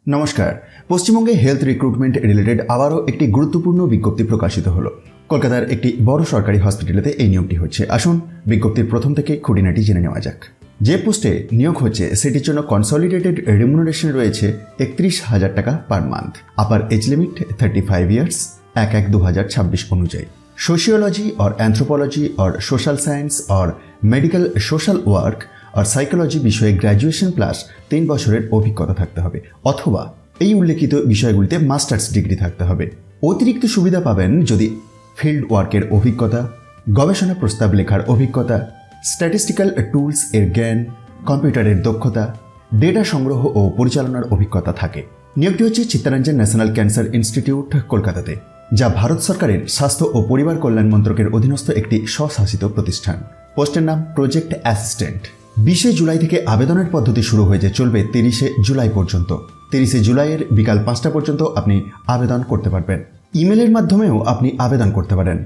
নমস্কার। পশ্চিমবঙ্গে health recruitment related আবারও একটি গুরুত্বপূর্ণ বিজ্ঞপ্তি প্রকাশিত হলো। কলকাতার একটি বড় সরকারি হসপিটালেতে এই নিয়োগটি হচ্ছে। আসুন বিজ্ঞপ্তির প্রথম থেকে খুঁটিনাটি জেনে নেওয়া যাক। যে পোস্টে নিয়োগ হচ্ছে সেটির জন্য কনসলিডেটেড রেমুনারেশন রয়েছে 31,000 টাকা per month. Upper age limit 35 years 1/1/2026 অনুযায়ী। সোশিयोलॉजी और एंथ्रोपोलॉजी और सोशल साइंस और मेडिकल सोशल ওয়ার্ক আর সাইকোলজি বিষয়ে গ্র্যাজুয়েশন প্লাস 3 বছরের অভিজ্ঞতা থাকতে হবে, অথবা এই উল্লেখিত বিষয়গুলিতে মাস্টার্স ডিগ্রি থাকতে হবে। অতিরিক্ত সুবিধা পাবেন যদি ফিল্ড ওয়ার্কের অভিজ্ঞতা, গবেষণা প্রস্তাব লেখার অভিজ্ঞতা, স্ট্যাটিস্টিক্যাল টুলস এর জ্ঞান, কম্পিউটারের দক্ষতা, ডেটা সংগ্রহ ও পরিচালনার অভিজ্ঞতা থাকে। নিয়োগটি হচ্ছে চিত্তরঞ্জন ন্যাশনাল ক্যান্সার ইনস্টিটিউট, কলকাতাতে, যা ভারত সরকারের স্বাস্থ্য ও পরিবার কল্যাণ মন্ত্রকের অধীনস্থ একটি স্বশাসিত প্রতিষ্ঠান। পোস্টের নাম প্রজেক্ট অ্যাসিস্ট্যান্ট। 20 জুলাই থেকে আবেদনের পদ্ধতি শুরু হয়েছে, চলবে 30 জুলাই পর্যন্ত। 30 জুলাইয়ের বিকাল 5টা পর্যন্ত আপনি আবেদন করতে পারবেন। ইমেলের মাধ্যমেও আপনি আবেদন করতে পারেন,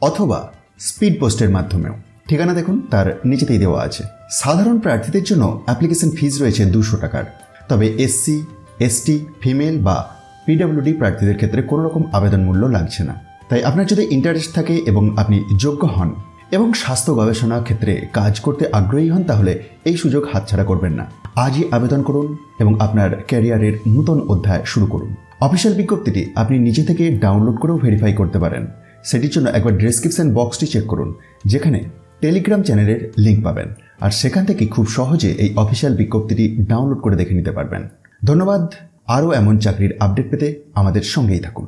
অথবা স্পিড পোস্টের মাধ্যমেও। ঠিকানা দেখুন, তার নিচেতেই দেওয়া আছে। সাধারণ প্রার্থীদের জন্য অ্যাপ্লিকেশন ফিজ রয়েছে 200 টাকার। তবে এসসি, এসটি, ফিমেল বা পিডব্লিউডি প্রার্থীদের ক্ষেত্রে কোনো রকম আবেদন মূল্য লাগছে না। তাই আপনার যদি ইন্টারেস্ট থাকে এবং আপনি যোগ্য হন এবং স্বাস্থ্য গবেষণা ক্ষেত্রে কাজ করতে আগ্রহী হন, তাহলে এই সুযোগ হাতছাড়া করবেন না। আজই আবেদন করুন এবং আপনার ক্যারিয়ারের নতুন অধ্যায় শুরু করুন। অফিসিয়াল বিজ্ঞপ্তিটি আপনি নিজে থেকে ডাউনলোড করেও ভেরিফাই করতে পারেন। সেটির জন্য একবার ডেসক্রিপশন বক্সটি চেক করুন, যেখানে টেলিগ্রাম চ্যানেলের লিঙ্ক পাবেন, আর সেখান থেকে খুব সহজে এই অফিসিয়াল বিজ্ঞপ্তিটি ডাউনলোড করে দেখে নিতে পারবেন। ধন্যবাদ। আরও এমন চাকরির আপডেট পেতে আমাদের সঙ্গেই থাকুন।